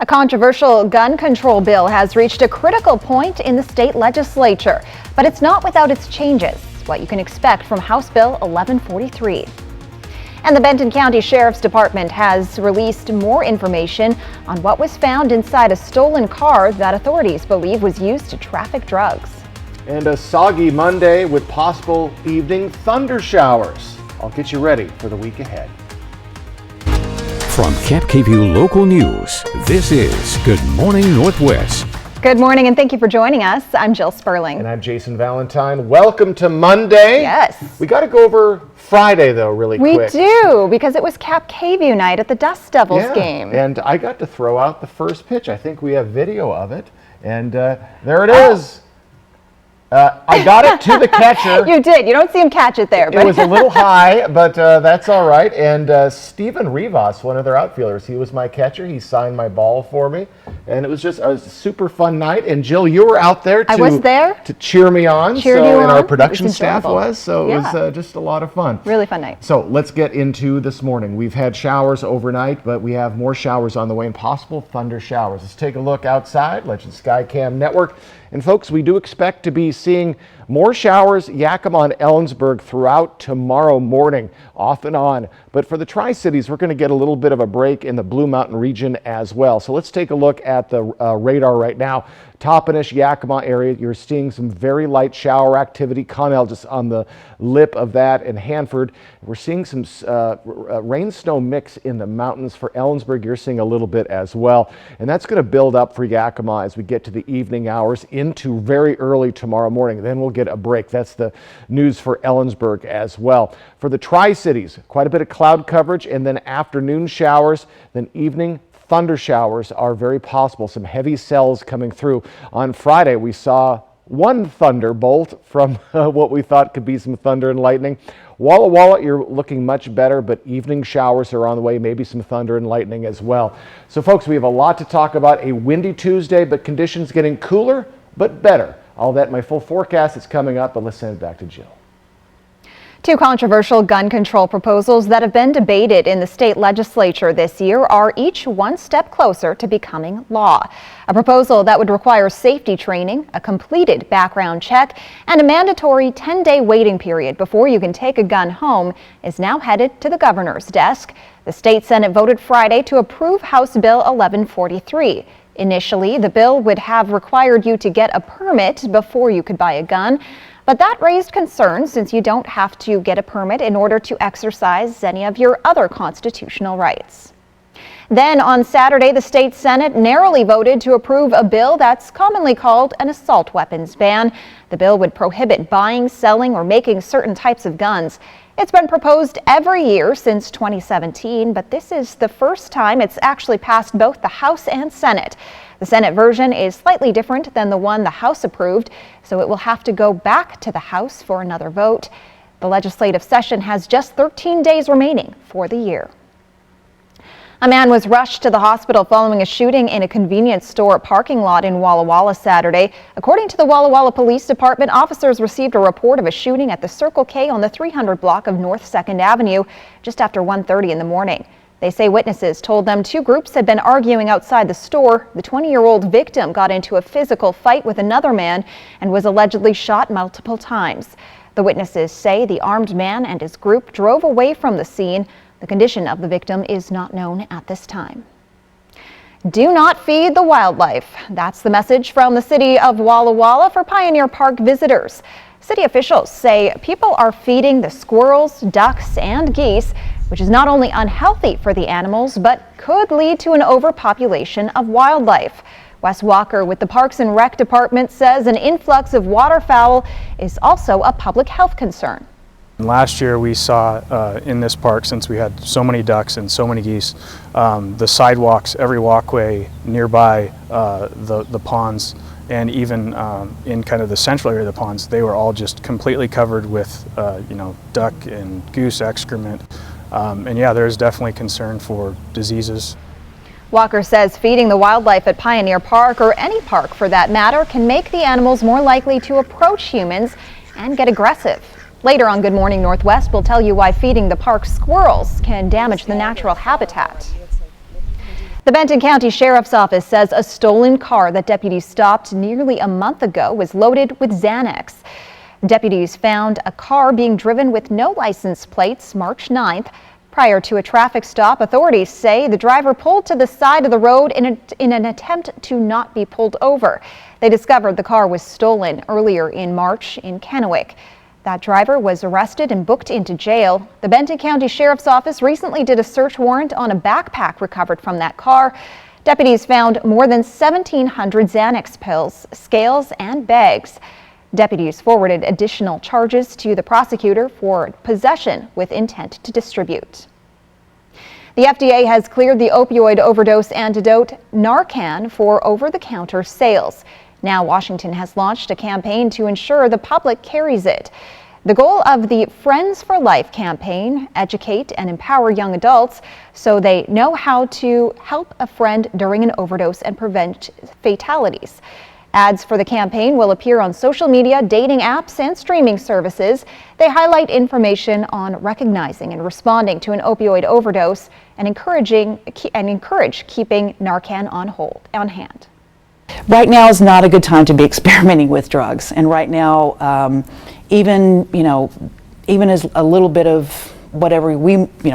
A controversial gun control bill has reached a critical point in the state legislature, but it's not without its changes. What you can expect from House Bill 1143. And the Benton County Sheriff's Department has released more information on what was found inside a stolen car that authorities believe was used to traffic drugs. And a soggy Monday with possible evening thunder showers. I'll get you ready for the week ahead. From Camp KVUE Local News, this is Good Morning Northwest. Good morning and thank you for joining us. I'm Jill Sperling. And I'm Jason Valentine. Welcome to Monday. Yes. We got to go over Friday though really quick. We do, because it was Camp KVUE night at the Dust Devils game. And I got to throw out the first pitch. I think we have video of it. And there it is. I got it to the catcher. You did. You don't see him catch it there. It was a little high, but that's all right. And Steven Rivas, one of their outfielders, he was my catcher. He signed my ball for me. And it was just a super fun night. And Jill, you were out there to, I was there to cheer me on. Cheered you and on. our production It was staff enjoyable. was. So it was just a lot of fun. Really fun night. So let's get into this morning. We've had showers overnight, but we have more showers on the way and possible thunder showers. Let's take a look outside. Legend Skycam Network. And folks, we do expect to be seeing more showers, Yakima and Ellensburg throughout tomorrow morning, off and on. But for the Tri-Cities, we're going to get a little bit of a break in the Blue Mountain region as well. So let's take a look at the radar right now. Toppenish, Yakima area, you're seeing some very light shower activity. Connell just on the lip of that, and Hanford. We're seeing some rain-snow mix in the mountains. For Ellensburg, you're seeing a little bit as well. And that's going to build up for Yakima as we get to the evening hours into very early tomorrow morning. Then we'll get a break. That's the news for Ellensburg as well. For the Tri-Cities, quite a bit of cloud coverage and then afternoon showers, then evening thunder showers are very possible. Some heavy cells coming through. On Friday, we saw one thunderbolt from what we thought could be some thunder and lightning. Walla Walla, you're looking much better, but evening showers are on the way, maybe some thunder and lightning as well. So folks, we have a lot to talk about. A windy Tuesday, but conditions getting cooler, but better. All that in my full forecast is coming up, but let's send it back to Jill. Two controversial gun control proposals that have been debated in the state legislature this year are each one step closer to becoming law. A proposal that would require safety training, a completed background check, and a mandatory 10-day waiting period before you can take a gun home is now headed to the governor's desk. The state Senate voted Friday to approve House Bill 1143. Initially, the bill would have required you to get a permit before you could buy a gun. But that raised concerns since you don't have to get a permit in order to exercise any of your other constitutional rights. Then on Saturday, the state Senate narrowly voted to approve a bill that's commonly called an assault weapons ban. The bill would prohibit buying, selling, or making certain types of guns. It's been proposed every year since 2017, but this is the first time it's actually passed both the House and Senate. The Senate version is slightly different than the one the House approved, so it will have to go back to the House for another vote. The legislative session has just 13 days remaining for the year. A man was rushed to the hospital following a shooting in a convenience store parking lot in Walla Walla Saturday. According to the Walla Walla Police Department, officers received a report of a shooting at the Circle K on the 300 block of North 2nd Avenue just after 1:30 in the morning. They say witnesses told them two groups had been arguing outside the store. The 20-year-old victim got into a physical fight with another man and was allegedly shot multiple times. The witnesses say the armed man and his group drove away from the scene. The condition of the victim is not known at this time. Do not feed the wildlife. That's the message from the city of Walla Walla for Pioneer Park visitors. City officials say people are feeding the squirrels, ducks, and geese, which is not only unhealthy for the animals, but could lead to an overpopulation of wildlife. Wes Walker with the Parks and Rec Department says an influx of waterfowl is also a public health concern. Last year we saw in this park, since we had so many ducks and so many geese, the sidewalks, every walkway nearby the ponds, and even in kind of the central area of the ponds, they were all just completely covered with duck and goose excrement. And yeah, there's definitely concern for diseases. Walker says feeding the wildlife at Pioneer Park, or any park for that matter, can make the animals more likely to approach humans and get aggressive. Later on Good Morning Northwest, we'll tell you why feeding the park squirrels can damage the natural habitat. The Benton County Sheriff's Office says a stolen car that deputies stopped nearly a month ago was loaded with Xanax. Deputies found a car being driven with no license plates March 9th. Prior to a traffic stop, authorities say the driver pulled to the side of the road in an attempt to not be pulled over. They discovered the car was stolen earlier in March in Kennewick. That driver was arrested and booked into jail. The Benton County Sheriff's Office recently did a search warrant on a backpack recovered from that car. Deputies found more than 1,700 Xanax pills, scales, and bags. Deputies forwarded additional charges to the prosecutor for possession with intent to distribute. The FDA has cleared the opioid overdose antidote Narcan for over-the-counter sales. Now Washington has launched a campaign to ensure the public carries it. The goal of the Friends for Life campaign: educate and empower young adults so they know how to help a friend during an overdose and prevent fatalities. Ads for the campaign will appear on social media, dating apps, and streaming services. They highlight information on recognizing and responding to an opioid overdose and encourage keeping Narcan on hand. Right now is not a good time to be experimenting with drugs, and right now, even as a little bit of whatever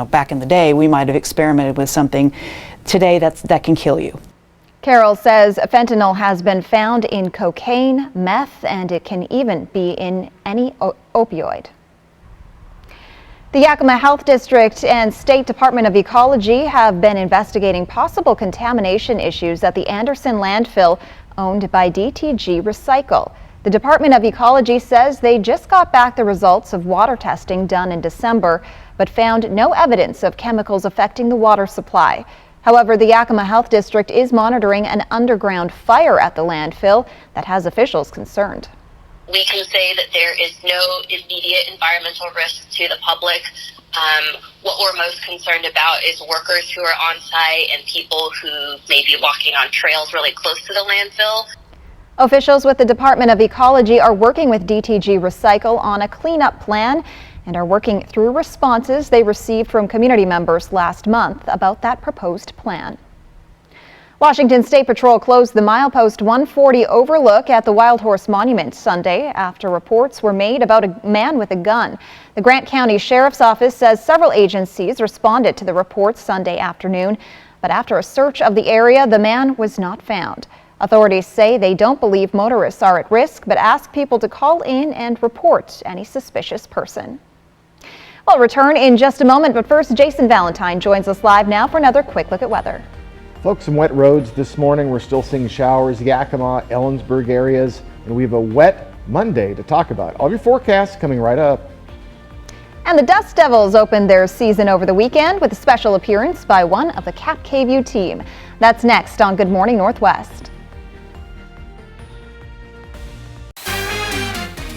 back in the day we might have experimented with something, today that can kill you. Carol says fentanyl has been found in cocaine, meth, and it can even be in any opioid. The Yakima Health District and State Department of Ecology have been investigating possible contamination issues at the Anderson landfill owned by DTG Recycle. The Department of Ecology says they just got back the results of water testing done in December, but found no evidence of chemicals affecting the water supply. However, the Yakima Health District is monitoring an underground fire at the landfill that has officials concerned. We can say that there is no immediate environmental risk to the public. What we're most concerned about is workers who are on site and people who may be walking on trails really close to the landfill. Officials with the Department of Ecology are working with DTG Recycle on a cleanup plan and are working through responses they received from community members last month about that proposed plan. Washington State Patrol closed the milepost 140 overlook at the Wild Horse Monument Sunday after reports were made about a man with a gun. The Grant County Sheriff's Office says several agencies responded to the reports Sunday afternoon, but after a search of the area, the man was not found. Authorities say they don't believe motorists are at risk, but ask people to call in and report any suspicious person. We'll return in just a moment, but first, Jason Valentine joins us live now for another quick look at weather. Folks, some wet roads this morning. We're still seeing showers, Yakima, Ellensburg areas, and we have a wet Monday to talk about. All of your forecasts coming right up. And the Dust Devils opened their season over the weekend with a special appearance by one of the Cap KVUE team. That's next on Good Morning Northwest.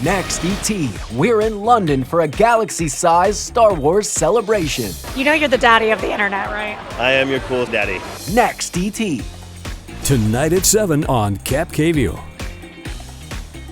Next, ET, we're in London for a galaxy-sized Star Wars celebration. You know you're the daddy of the internet, right? I am your cool daddy. Next, ET. Tonight at 7 on Cap KVUE.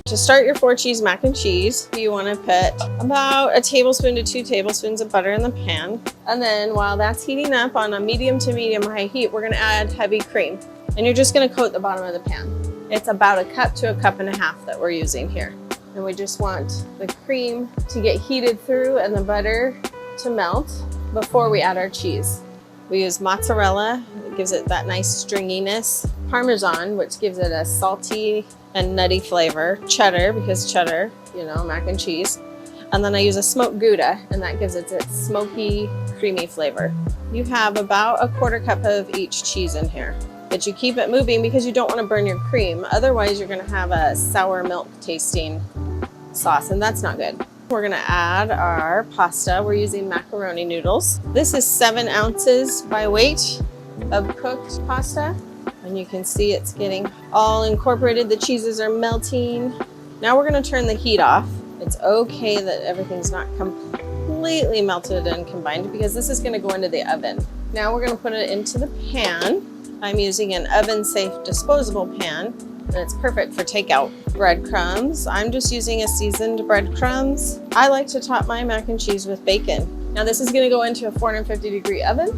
To start your 4-cheese mac and cheese, you want to put about a tablespoon to 2 tablespoons of butter in the pan. And then while that's heating up on a medium to medium high heat, we're going to add heavy cream. And you're just going to coat the bottom of the pan. It's about a cup to a cup and a half that we're using here. And we just want the cream to get heated through and the butter to melt before we add our cheese. We use mozzarella, it gives it that nice stringiness. Parmesan, which gives it a salty and nutty flavor. Cheddar, because cheddar, mac and cheese. And then I use a smoked Gouda, and that gives it its smoky, creamy flavor. You have about a 1/4 cup of each cheese in here. But you keep it moving because you don't want to burn your cream. Otherwise, you're going to have a sour milk tasting sauce, and that's not good. We're going to add our pasta. We're using macaroni noodles. This is 7 ounces by weight of cooked pasta. And you can see it's getting all incorporated. The cheeses are melting. Now we're going to turn the heat off. It's okay that everything's not completely melted and combined because this is going to go into the oven. Now we're going to put it into the pan. I'm using an oven-safe disposable pan, and it's perfect for takeout. Breadcrumbs. I'm just using a seasoned breadcrumbs. I like to top my mac and cheese with bacon. Now this is going to go into a 450-degree oven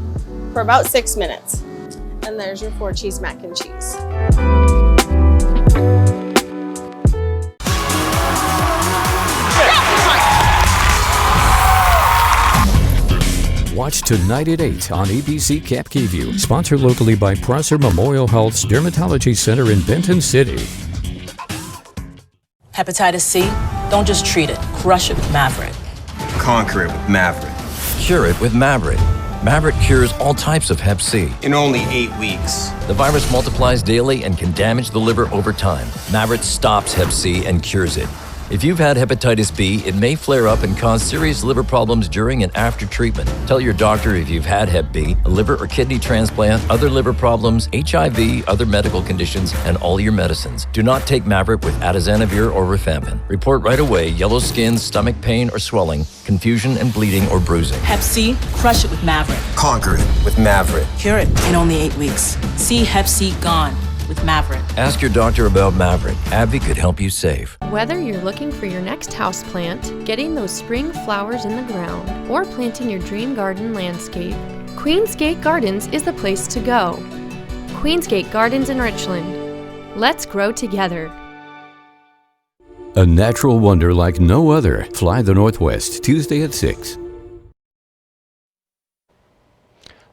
for about 6 minutes. And there's your 4-cheese mac and cheese. Watch tonight at 8 on ABC Cap Keyview. Sponsored locally by Prosser Memorial Health's Dermatology Center in Benton City. Hepatitis C? Don't just treat it. Crush it with Mavorite. Conquer it with Mavorite. Cure it with Mavorite. Mavorite cures all types of Hep C. In only 8 weeks. The virus multiplies daily and can damage the liver over time. Mavorite stops Hep C and cures it. If you've had hepatitis B, it may flare up and cause serious liver problems during and after treatment. Tell your doctor if you've had Hep B, a liver or kidney transplant, other liver problems, HIV, other medical conditions, and all your medicines. Do not take Mavorite with atazanavir or rifampin. Report right away yellow skin, stomach pain or swelling, confusion and bleeding or bruising. Hep C? Crush it with Mavorite. Conquer it with Mavorite. Cure it in only 8 weeks. See Hep C gone with Mavorite. Ask your doctor about Mavorite. AbbVie could help you save. Whether you're looking for your next house plant, getting those spring flowers in the ground, or planting your dream garden landscape, Queensgate Gardens is the place to go. Queensgate Gardens in Richland. Let's grow together. A natural wonder like no other. Fly the Northwest, Tuesday at 6.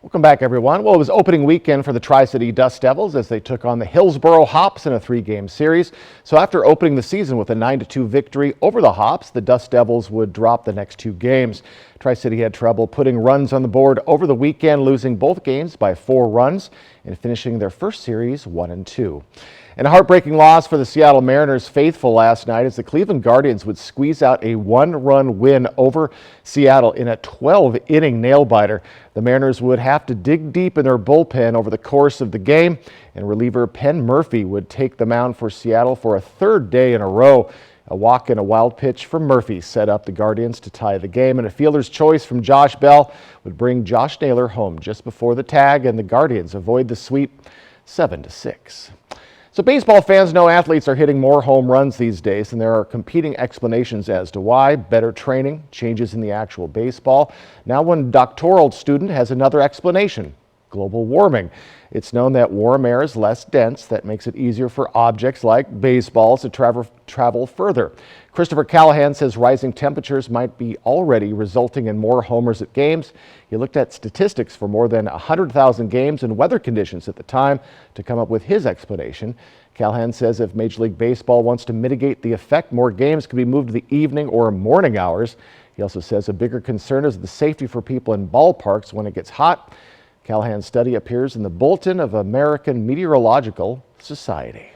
Welcome back, everyone. Well, it was opening weekend for the Tri-City Dust Devils as they took on the Hillsboro Hops in a 3-game series. So after opening the season with a 9-2 victory over the Hops, the Dust Devils would drop the next 2 games. Tri-City had trouble putting runs on the board over the weekend, losing both games by 4 runs and finishing their first series 1-2. And a heartbreaking loss for the Seattle Mariners faithful last night as the Cleveland Guardians would squeeze out a 1-run win over Seattle in a 12-inning nail-biter. The Mariners would have to dig deep in their bullpen over the course of the game, and reliever Penn Murphy would take the mound for Seattle for a 3rd day in a row. A walk and a wild pitch from Murphy set up the Guardians to tie the game, and a fielder's choice from Josh Bell would bring Josh Naylor home just before the tag, and the Guardians avoid the sweep 7-6. So baseball fans know athletes are hitting more home runs these days, and there are competing explanations as to why. Better training, changes in the actual baseball. Now one doctoral student has another explanation: global warming. It's known that warm air is less dense. That makes it easier for objects like baseballs to travel further. Christopher Callahan says rising temperatures might be already resulting in more homers at games. He looked at statistics for more than 100,000 games and weather conditions at the time to come up with his explanation. Callahan says if Major League Baseball wants to mitigate the effect, more games could be moved to the evening or morning hours. He also says a bigger concern is the safety for people in ballparks when it gets hot. Callahan's study appears in the Bulletin of American Meteorological Society.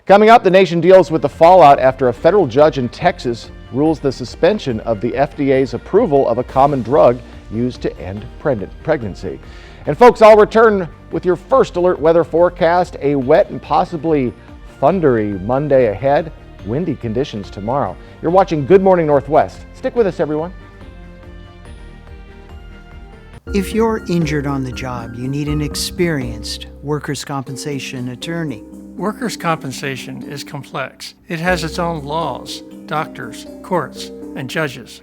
Coming up, the nation deals with the fallout after a federal judge in Texas rules the suspension of the FDA's approval of a common drug used to end pregnancy. And folks, I'll return with your first alert weather forecast. A wet and possibly thundery Monday ahead. Windy conditions tomorrow. You're watching Good Morning Northwest. Stick with us, everyone. If you're injured on the job, you need an experienced workers' compensation attorney. Workers' compensation is complex. It has its own laws, doctors, courts, and judges.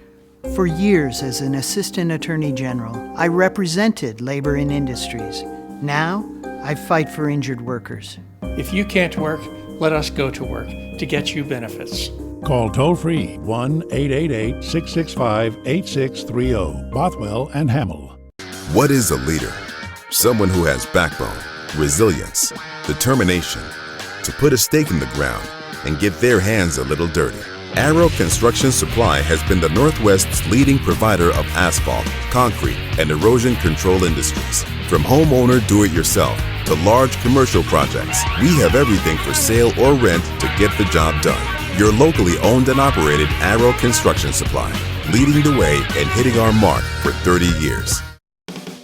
For years as an assistant attorney general, I represented labor and industries. Now, I fight for injured workers. If you can't work, let us go to work to get you benefits. Call toll-free 1-888-665-8630, Bothwell and Hamill. What is a leader? Someone who has backbone, resilience, determination, to put a stake in the ground and get their hands a little dirty. Arrow Construction Supply has been the Northwest's leading provider of asphalt, concrete, and erosion control industries. From homeowner do-it-yourself to large commercial projects, we have everything for sale or rent to get the job done. Your locally owned and operated Arrow Construction Supply, leading the way and hitting our mark for 30 years.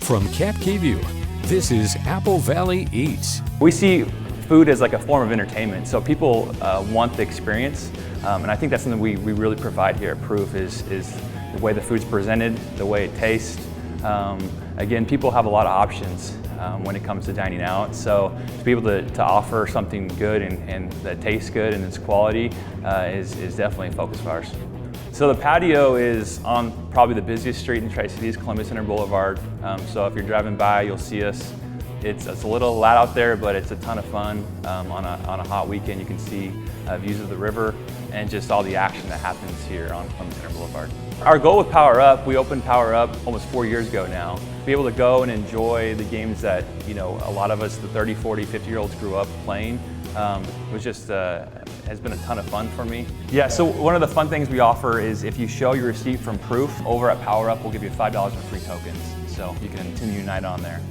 From Cap Keyview, this is Apple Valley Eats. We see food as like a form of entertainment, so people want the experience, and I think that's something we really provide here at Proof is the way the food's presented, the way it tastes. Again, people have a lot of options when it comes to dining out, so to be able to offer something good and that tastes good and it's quality is definitely a focus of ours. So the patio is on probably the busiest street in Tri-Cities, Columbus Center Boulevard. So if you're driving by, you'll see us It's a little loud out there, but it's a ton of fun. On a hot weekend, you can see views of the river and just all the action that happens here on Columbia Center Boulevard. Our goal with Power Up, we opened Power Up almost 4 years ago now. Be able to go and enjoy the games that, you know, a lot of us, the 30, 40, 50-year-olds grew up playing. Was just, has been a ton of fun for me. Yeah, so one of the fun things we offer is if you show your receipt from Proof, over at Power Up, we'll give you $5 in free tokens. So you can continue your night on there.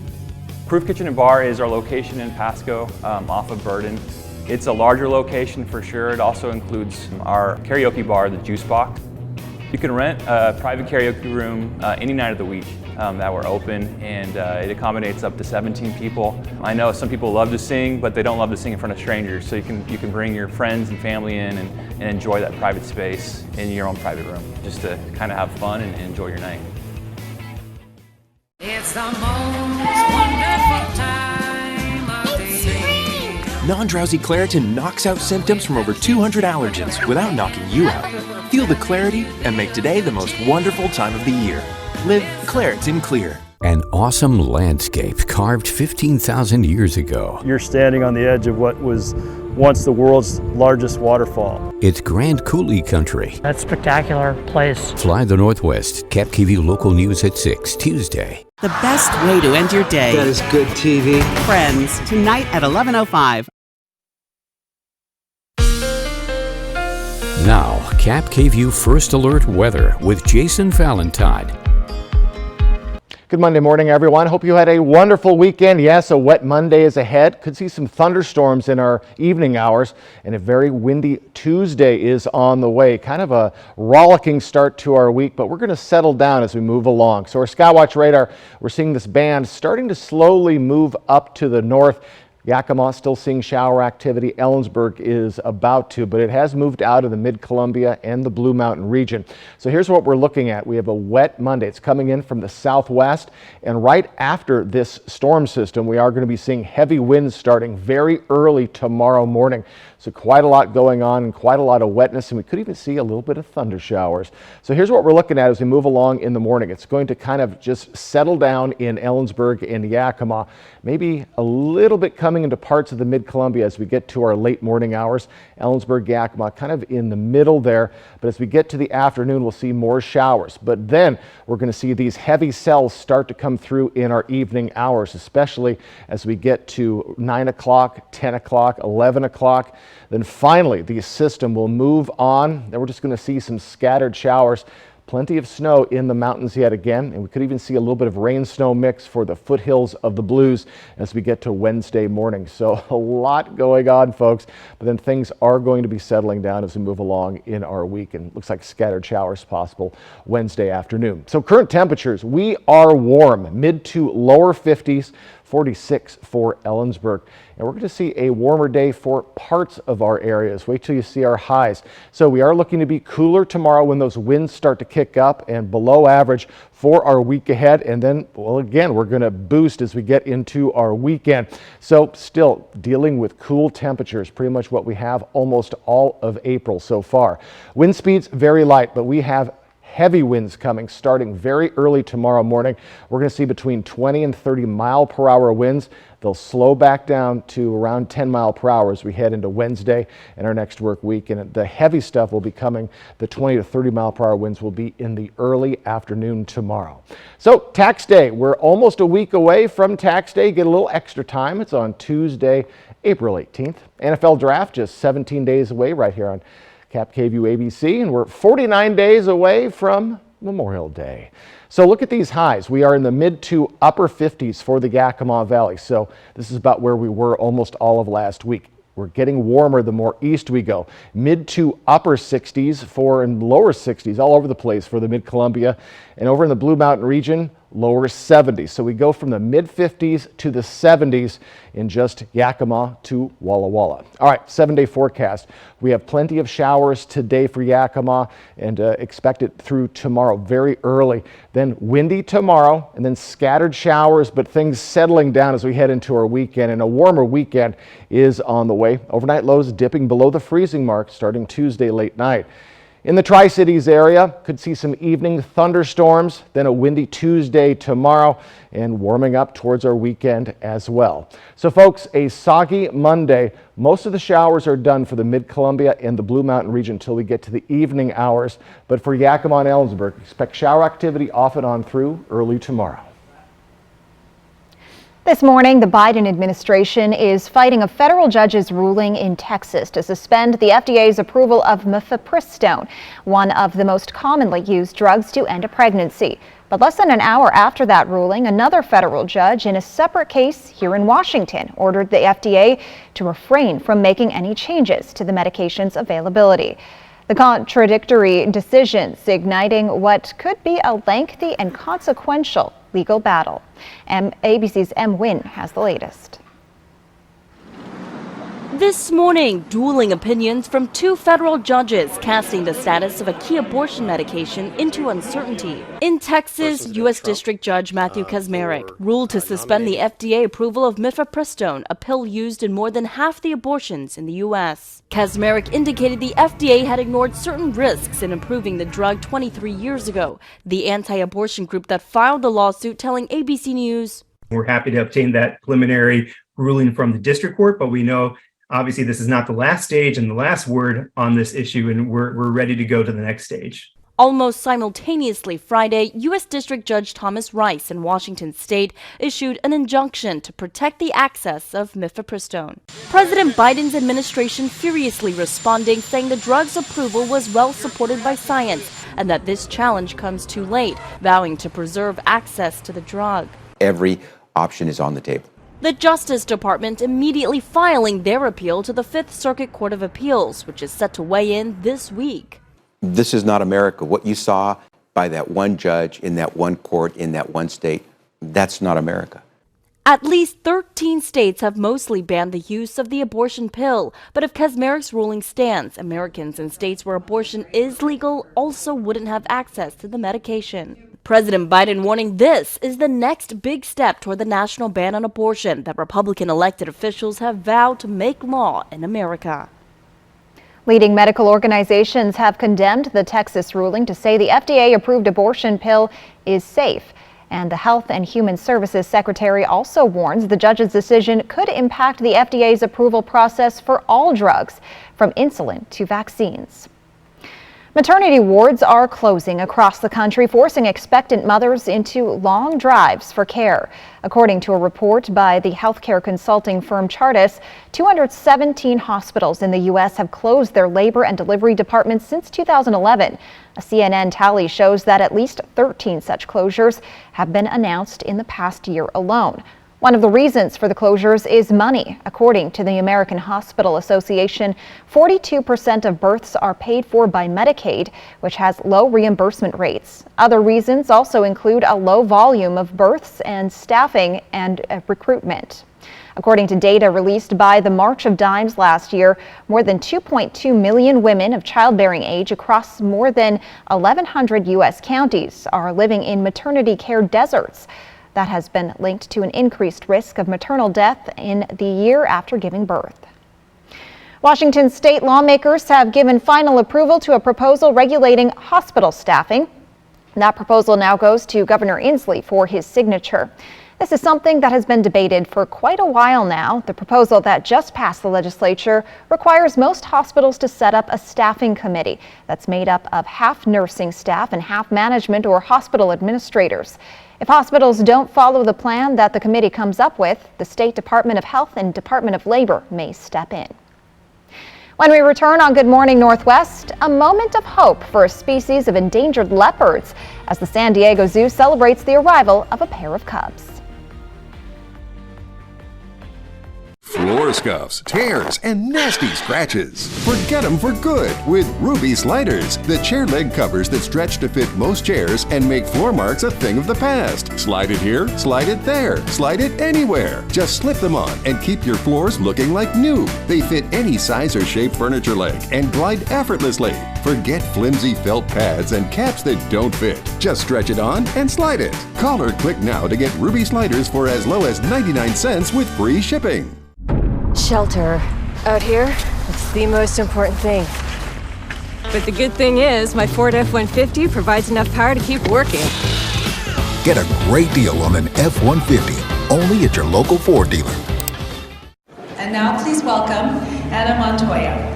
Proof Kitchen and Bar is our location in Pasco, off of Burden. It's a larger location for sure. It also includes our karaoke bar, the Juice Box. You can rent a private karaoke room any night of the week that we're open, and it accommodates up to 17 people. I know some people love to sing, but they don't love to sing in front of strangers, so you can bring your friends and family in and enjoy that private space in your own private room, just to kind of have fun and enjoy your night. It's the most wonderful time of the year. Non-drowsy Claritin knocks out symptoms from over 200 allergens without knocking you out. Feel the clarity and make today the most wonderful time of the year. Live Claritin Clear. An awesome landscape carved 15,000 years ago. You're standing on the edge of what was once the world's largest waterfall. It's Grand Coulee country. That spectacular place. Fly the Northwest. KapKV Local News at 6, Tuesday. The best way to end your day. That is good TV. Friends, tonight at 11:05. Now, KapKV First Alert Weather with Jason Valentine. Good Monday morning, everyone. Hope you had a wonderful weekend. Yes, a wet Monday is ahead. Could see some thunderstorms in our evening hours, and a very windy Tuesday is on the way. Kind of a rollicking start to our week, but we're going to settle down as we move along. So our Skywatch radar, we're seeing this band starting to slowly move up to the north. Yakima still seeing shower activity. Ellensburg is about to, but it has moved out of the Mid-Columbia and the Blue Mountain region. So here's what we're looking at. We have a wet Monday. It's coming in from the southwest, and right after this storm system, we are going to be seeing heavy winds starting very early tomorrow morning. So quite a lot going on and quite a lot of wetness, and we could even see a little bit of thunder showers. So here's what we're looking at as we move along in the morning. It's going to kind of just settle down in Ellensburg and Yakima, maybe a little bit coming into parts of the Mid-Columbia as we get to our late morning hours. Ellensburg, Yakima, kind of in the middle there. But as we get to the afternoon, we'll see more showers. But then we're going to see these heavy cells start to come through in our evening hours, especially as we get to 9 o'clock, 10 o'clock, 11 o'clock. Then finally, the system will move on. Then we're just going to see some scattered showers. Plenty of snow in the mountains yet again, and we could even see a little bit of rain-snow mix for the foothills of the Blues as we get to Wednesday morning. So a lot going on, folks, but then things are going to be settling down as we move along in our week, and looks like scattered showers possible Wednesday afternoon. So current temperatures, we are warm, mid to lower 50s, 46 for Ellensburg. And we're going to see a warmer day for parts of our areas. Wait till you see our highs. So we are looking to be cooler tomorrow when those winds start to kick up, and below average for our week ahead. And then, well, again, we're going to boost as we get into our weekend. So still dealing with cool temperatures, pretty much what we have almost all of April so far. Wind speeds very light, but we have heavy winds coming starting very early tomorrow morning. We're going to see between 20 and 30 mile per hour winds. They'll slow back down to around 10 mile per hour as we head into Wednesday and our next work week. And the heavy stuff will be coming. The 20 to 30 mile per hour winds will be in the early afternoon tomorrow. So tax day, we're almost a week away from tax day. Get a little extra time. It's on Tuesday, April 18th. NFL draft just 17 days away right here on KapKV ABC, and we're 49 days away from Memorial Day. So look at these highs. We are in the mid to upper 50s for the Yakima Valley. So this is about where we were almost all of last week. We're getting warmer the more east we go. Mid to upper 60s and lower 60s all over the place for the Mid-Columbia. And over in the Blue Mountain region, lower 70s. So we go from the mid 50s to the 70s in just Yakima to Walla Walla. All right, 7-day forecast. We have plenty of showers today for Yakima and expect it through tomorrow very early. Then windy tomorrow and then scattered showers, but things settling down as we head into our weekend, and a warmer weekend is on the way. Overnight lows dipping below the freezing mark starting Tuesday late night. In the Tri-Cities area, could see some evening thunderstorms, then a windy Tuesday tomorrow, and warming up towards our weekend as well. So folks, a soggy Monday. Most of the showers are done for the Mid-Columbia and the Blue Mountain region until we get to the evening hours. But for Yakima and Ellensburg, expect shower activity off and on through early tomorrow. This morning, the Biden administration is fighting a federal judge's ruling in Texas to suspend the FDA's approval of mifepristone, one of the most commonly used drugs to end a pregnancy. But less than an hour after that ruling, another federal judge in a separate case here in Washington ordered the FDA to refrain from making any changes to the medication's availability. The contradictory decisions igniting what could be a lengthy and consequential legal battle. ABC's M. Wynn has the latest. This morning, dueling opinions from two federal judges casting the status of a key abortion medication into uncertainty. In Texas, U.S. District Judge Matthew Kacsmaryk ruled to suspend the FDA approval of mifepristone, a pill used in more than half the abortions in the U.S. Kacsmaryk indicated the FDA had ignored certain risks in approving the drug 23 years ago. The anti-abortion group that filed the lawsuit telling ABC News, "We're happy to obtain that preliminary ruling from the district court, but we know obviously this is not the last stage and the last word on this issue, and we're ready to go to the next stage." Almost simultaneously Friday, U.S. District Judge Thomas Rice in Washington state issued an injunction to protect the access of mifepristone. President Biden's administration furiously responding, saying the drug's approval was well supported by science and that this challenge comes too late, vowing to preserve access to the drug. Every option is on the table. The Justice Department immediately filing their appeal to the Fifth Circuit Court of Appeals, which is set to weigh in this week. This is not America. What you saw by that one judge in that one court in that one state, that's not America. At least 13 states have mostly banned the use of the abortion pill, but if Kacsmaryk's ruling stands, Americans in states where abortion is legal also wouldn't have access to the medication. President Biden warning this is the next big step toward the national ban on abortion that Republican elected officials have vowed to make law in America. Leading medical organizations have condemned the Texas ruling to say the FDA-approved abortion pill is safe. And the Health and Human Services Secretary also warns the judge's decision could impact the FDA's approval process for all drugs, from insulin to vaccines. Maternity wards are closing across the country, forcing expectant mothers into long drives for care. According to a report by the healthcare consulting firm Chartis, 217 hospitals in the U.S. have closed their labor and delivery departments since 2011. A CNN tally shows that at least 13 such closures have been announced in the past year alone. One of the reasons for the closures is money. According to the American Hospital Association, 42% of births are paid for by Medicaid, which has low reimbursement rates. Other reasons also include a low volume of births and staffing and recruitment. According to data released by the March of Dimes last year, more than 2.2 million women of childbearing age across more than 1,100 U.S. counties are living in maternity care deserts. That has been linked to an increased risk of maternal death in the year after giving birth. Washington state lawmakers have given final approval to a proposal regulating hospital staffing. That proposal now goes to Governor Inslee for his signature. This is something that has been debated for quite a while now. The proposal that just passed the legislature requires most hospitals to set up a staffing committee that's made up of half nursing staff and half management or hospital administrators. If hospitals don't follow the plan that the committee comes up with, the State Department of Health and Department of Labor may step in. When we return on Good Morning Northwest, a moment of hope for a species of endangered leopards as the San Diego Zoo celebrates the arrival of a pair of cubs. Floor scuffs, tears, and nasty scratches. Forget them for good with Ruby Sliders, the chair leg covers that stretch to fit most chairs and make floor marks a thing of the past. Slide it here, slide it there, slide it anywhere. Just slip them on and keep your floors looking like new. They fit any size or shape furniture leg and glide effortlessly. Forget flimsy felt pads and caps that don't fit. Just stretch it on and slide it. Call or click now to get Ruby Sliders for as low as 99 cents with free shipping. Shelter. Out here, it's the most important thing. But the good thing is, my Ford F-150 provides enough power to keep working. Get a great deal on an F-150, only at your local Ford dealer. And now please welcome Anna Montoya.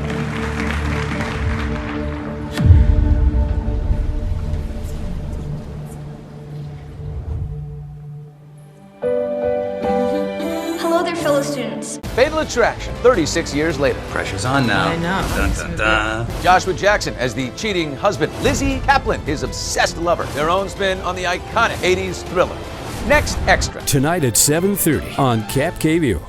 Hello there, fellow students. Fatal Attraction, 36 years later. Pressure's on now. I know. Dun, dun, dun. Joshua Jackson as the cheating husband. Lizzie Kaplan, his obsessed lover. Their own spin on the iconic 80s thriller. Next Extra. Tonight at 7:30 on Cap KView.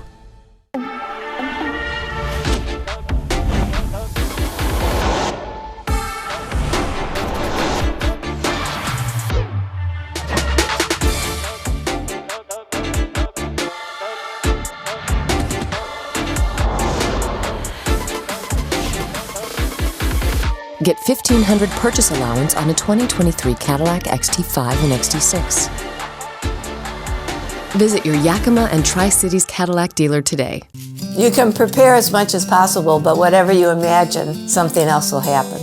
Get $1,500 purchase allowance on a 2023 Cadillac XT5 and XT6. Visit your Yakima and Tri-Cities Cadillac dealer today. You can prepare as much as possible, but whatever you imagine, something else will happen.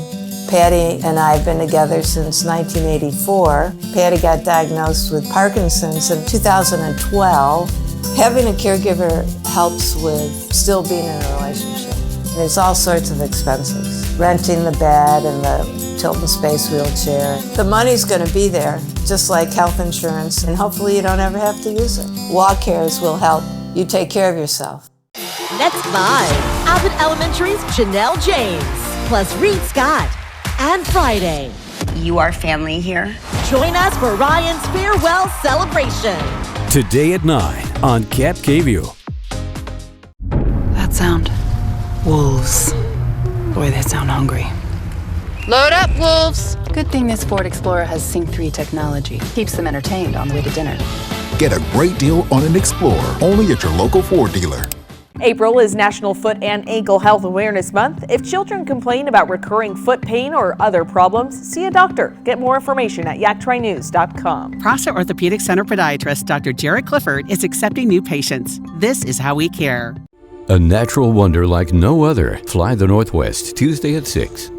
Patty and I have been together since 1984. Patty got diagnosed with Parkinson's in 2012. Having a caregiver helps with still being in a relationship. There's all sorts of expenses. Renting the bed and the Tilton Space wheelchair. The money's going to be there, just like health insurance, and hopefully you don't ever have to use it. WalkCares will help you take care of yourself. Next live, Abbott Elementary's Janelle James, plus Reed Scott. And Friday, you are family here. Join us for Ryan's farewell celebration. Today at 9 on Cap KView. That sound. Wolves. Boy, they sound hungry. Load up, wolves! Good thing this Ford Explorer has Sync 3 technology. Keeps them entertained on the way to dinner. Get a great deal on an Explorer, only at your local Ford dealer. April is National Foot and Ankle Health Awareness Month. If children complain about recurring foot pain or other problems, see a doctor. Get more information at yaktrinews.com. Prosser Orthopedic Center podiatrist Dr. Jared Clifford is accepting new patients. This is how we care. A natural wonder like no other. Fly the Northwest, Tuesday at 6.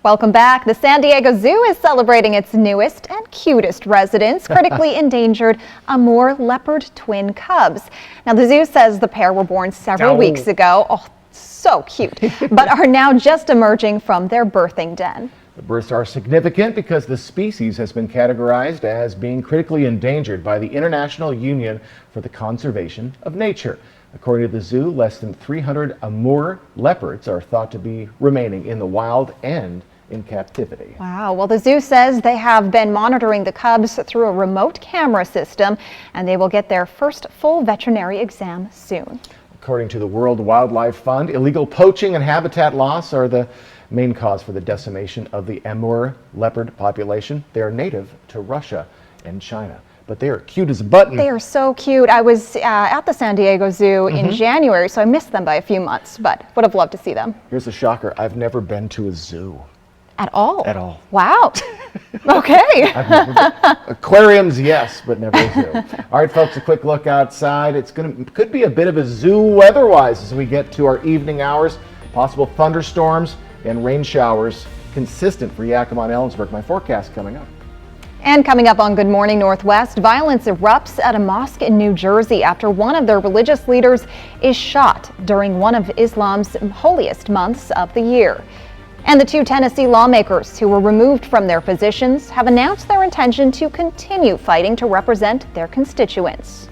Welcome back. The San Diego Zoo is celebrating its newest and cutest residents, critically endangered Amur leopard twin cubs. Now, the zoo says the pair were born several weeks ago. Oh, so cute, but are now just emerging from their birthing den. The births are significant because the species has been categorized as being critically endangered by the International Union for the Conservation of Nature. According to the zoo, less than 300 Amur leopards are thought to be remaining in the wild and in captivity. Wow. Well, the zoo says they have been monitoring the cubs through a remote camera system, and they will get their first full veterinary exam soon. According to the World Wildlife Fund, illegal poaching and habitat loss are the main cause for the decimation of the Amur leopard population. They are native to Russia and China, but they are cute as a button. They are so cute. I was at the San Diego Zoo in January, so I missed them by a few months, but would have loved to see them. Here's a shocker. I've never been to a zoo. At all? At all. Wow. Okay. Aquariums, yes, but never a zoo. All right, folks, a quick look outside. Could be a bit of a zoo weather-wise as we get to our evening hours. Possible thunderstorms and rain showers consistent for Yakima and Ellensburg. My forecast coming up. And coming up on Good Morning Northwest, violence erupts at a mosque in New Jersey after one of their religious leaders is shot during one of Islam's holiest months of the year. And the two Tennessee lawmakers who were removed from their positions have announced their intention to continue fighting to represent their constituents.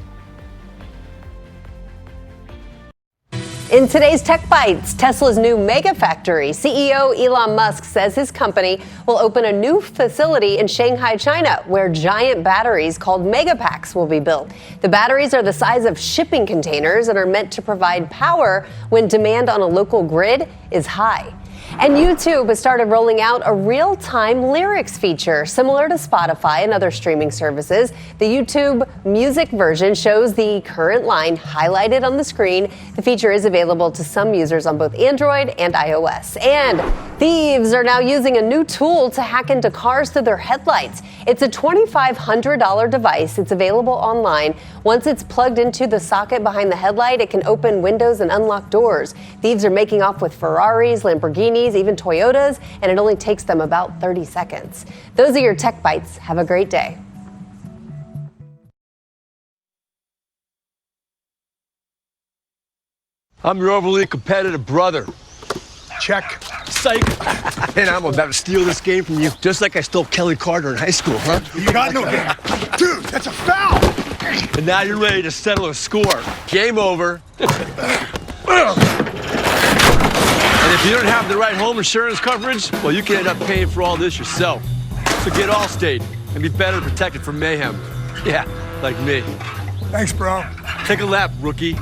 In today's Tech Bites, Tesla's new Mega Factory, CEO Elon Musk says his company will open a new facility in Shanghai, China, where giant batteries called Megapacks will be built. The batteries are the size of shipping containers and are meant to provide power when demand on a local grid is high. And YouTube has started rolling out a real-time lyrics feature similar to Spotify and other streaming services. The YouTube music version shows the current line highlighted on the screen. The feature is available to some users on both Android and iOS. And thieves are now using a new tool to hack into cars through their headlights. It's a $2,500 device. It's available online. Once it's plugged into the socket behind the headlight, it can open windows and unlock doors. Thieves are making off with Ferraris, Lamborghinis, even Toyotas, and it only takes them about 30 seconds. Those are your Tech Bites. Have a great day. I'm your overly competitive brother. Check. Psych. And I'm about to steal this game from you, just like I stole Kelly Carter in high school, huh? You got no game. Dude, that's a foul. And now you're ready to settle a score. Game over. And if you don't have the right home insurance coverage, well, you can end up paying for all this yourself. So get Allstate and be better protected from mayhem. Yeah, like me. Thanks, bro. Take a lap, rookie.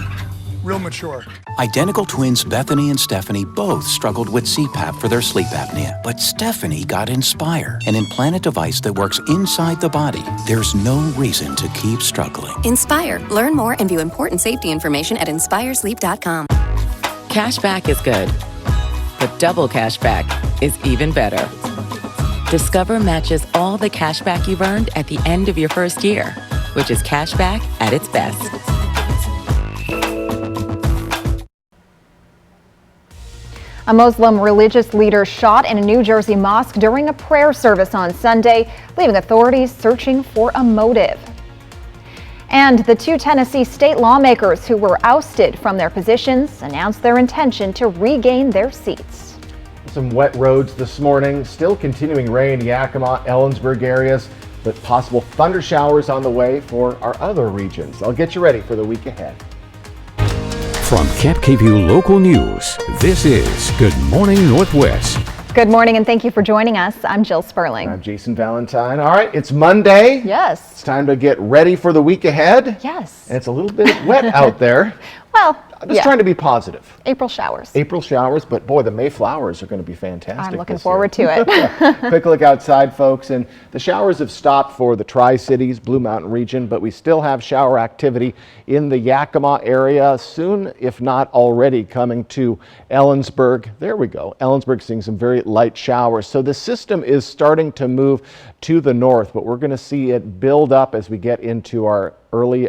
Real mature. Identical twins Bethany and Stephanie both struggled with CPAP for their sleep apnea. But Stephanie got Inspire, an implanted device that works inside the body. There's no reason to keep struggling. Inspire. Learn more and view important safety information at inspiresleep.com. Cashback is good, but double cashback is even better. Discover matches all the cashback you've earned at the end of your first year, which is cashback at its best. A Muslim religious leader shot in a New Jersey mosque during a prayer service on Sunday, leaving authorities searching for a motive. And the two Tennessee state lawmakers who were ousted from their positions announced their intention to regain their seats. Some wet roads this morning, still continuing rain, Yakima, Ellensburg areas, but possible thunder showers on the way for our other regions. I'll get you ready for the week ahead. From Camp KVUE Local News, this is Good Morning Northwest. Good morning and thank you for joining us. I'm Jill Sperling. I'm Jason Valentine. All right, it's Monday. Yes. It's time to get ready for the week ahead. Yes. And it's a little bit wet out there. Well, I'm just trying to be positive. April showers. April showers, but boy, the May flowers are going to be fantastic. I'm looking forward to it. Quick look outside, folks, and the showers have stopped for the Tri-Cities, Blue Mountain region, but we still have shower activity in the Yakima area soon, if not already, coming to Ellensburg. There we go. Ellensburg seeing some very light showers. So the system is starting to move to the north, but we're going to see it build up as we get into our early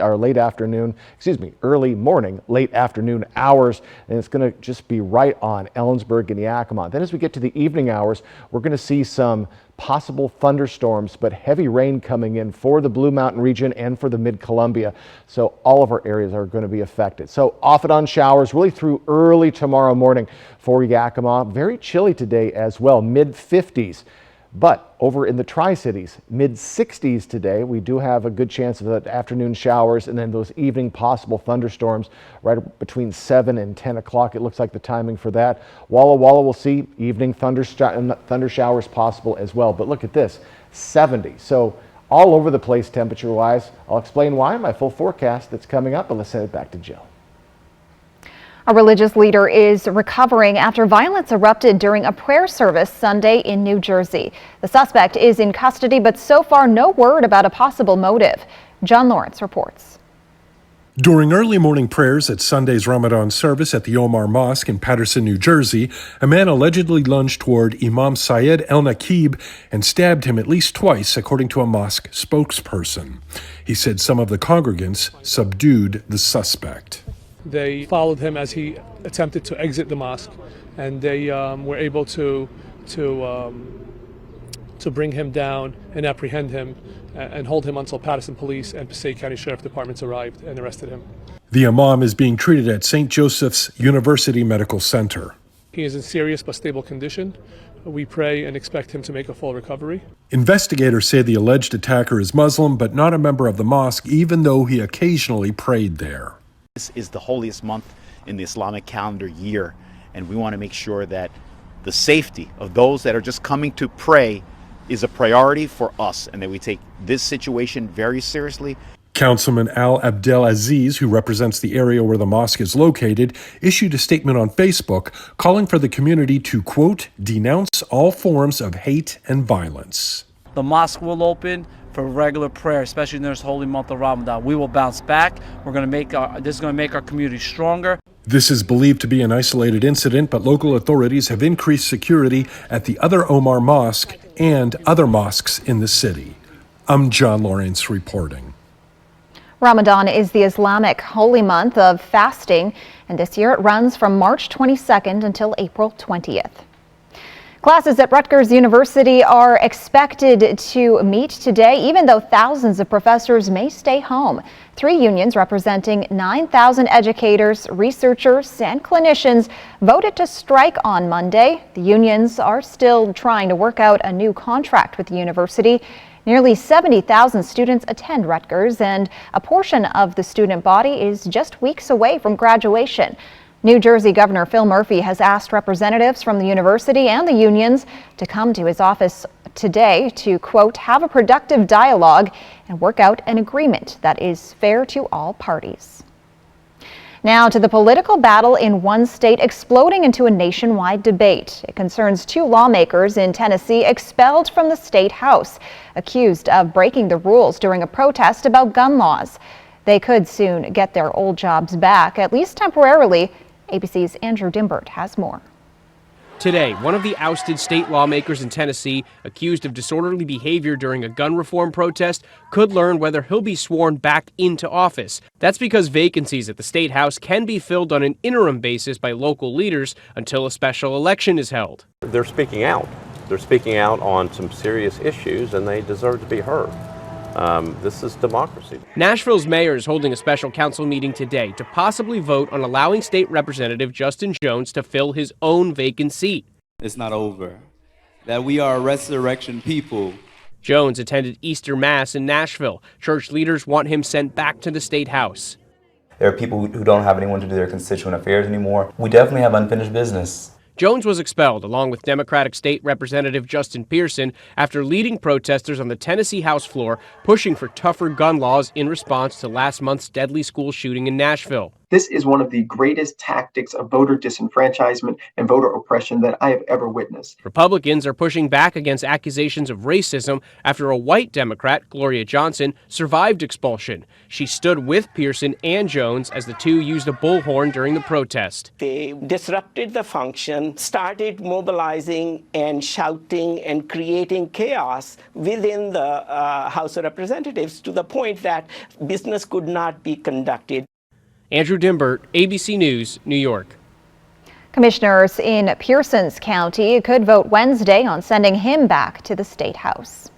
morning, late afternoon hours, and it's going to just be right on Ellensburg and Yakima. Then as we get to the evening hours, we're going to see some possible thunderstorms, but heavy rain coming in for the Blue Mountain region and for the Mid-Columbia. So all of our areas are going to be affected. So off and on showers really through early tomorrow morning for Yakima. Very chilly today as well, mid-50s. But over in the Tri-Cities, mid-60s today, we do have a good chance of afternoon showers and then those evening possible thunderstorms right between 7 and 10 o'clock. It looks like the timing for that. Walla Walla will see evening thunder showers possible as well. But look at this, 70. So all over the place temperature-wise. I'll explain why in my full forecast that's coming up, but let's send it back to Jill. A religious leader is recovering after violence erupted during a prayer service Sunday in New Jersey. The suspect is in custody, but so far no word about a possible motive. John Lawrence reports. During early morning prayers at Sunday's Ramadan service at the Omar Mosque in Paterson, New Jersey, a man allegedly lunged toward Imam Syed El-Nakib and stabbed him at least twice, according to a mosque spokesperson. He said some of the congregants subdued the suspect. They followed him as he attempted to exit the mosque, and they were able to bring him down and apprehend him and hold him until Paterson Police and Passaic County Sheriff Departments arrived and arrested him. The imam is being treated at St. Joseph's University Medical Center. He is in serious but stable condition. We pray and expect him to make a full recovery. Investigators say the alleged attacker is Muslim but not a member of the mosque, even though he occasionally prayed there. This is the holiest month in the Islamic calendar year, and we want to make sure that the safety of those that are just coming to pray is a priority for us, and that we take this situation very seriously. Councilman Al Abdelaziz, who represents the area where the mosque is located, issued a statement on Facebook calling for the community to, quote, denounce all forms of hate and violence. The mosque will open for regular prayer, especially in this holy month of Ramadan. We will bounce back. This is going to make our community stronger. This is believed to be an isolated incident, but local authorities have increased security at the other Omar Mosque and other mosques in the city. I'm John Lawrence reporting. Ramadan is the Islamic holy month of fasting, and this year it runs from March 22nd until April 20th. Classes at Rutgers University are expected to meet today, even though thousands of professors may stay home. 3 unions representing 9,000 educators, researchers, and clinicians voted to strike on Monday. The unions are still trying to work out a new contract with the university. Nearly 70,000 students attend Rutgers, and a portion of the student body is just weeks away from graduation. New Jersey Governor Phil Murphy has asked representatives from the university and the unions to come to his office today to, quote, have a productive dialogue and work out an agreement that is fair to all parties. Now to the political battle in one state exploding into a nationwide debate. It concerns 2 lawmakers in Tennessee expelled from the state house, accused of breaking the rules during a protest about gun laws. They could soon get their old jobs back, at least temporarily. ABC's Andrew Dimbert has more. Today, one of the ousted state lawmakers in Tennessee, accused of disorderly behavior during a gun reform protest, could learn whether he'll be sworn back into office. That's because vacancies at the state house can be filled on an interim basis by local leaders until a special election is held. They're speaking out. They're speaking out on some serious issues, and they deserve to be heard. This is democracy. Nashville's mayor is holding a special council meeting today to possibly vote on allowing State Representative Justin Jones to fill his own vacant seat. It's not over. That we are a resurrection people. Jones attended Easter Mass in Nashville. Church leaders want him sent back to the state house. There are people who don't have anyone to do their constituent affairs anymore. We definitely have unfinished business. Jones was expelled along with Democratic State Representative Justin Pearson after leading protesters on the Tennessee House floor pushing for tougher gun laws in response to last month's deadly school shooting in Nashville. This is one of the greatest tactics of voter disenfranchisement and voter oppression that I have ever witnessed. Republicans are pushing back against accusations of racism after a white Democrat, Gloria Johnson, survived expulsion. She stood with Pearson and Jones as the 2 used a bullhorn during the protest. They disrupted the function, started mobilizing and shouting and creating chaos within the House of Representatives to the point that business could not be conducted. Andrew Dimbert, ABC News, New York. Commissioners in Pearson's County could vote Wednesday on sending him back to the State House.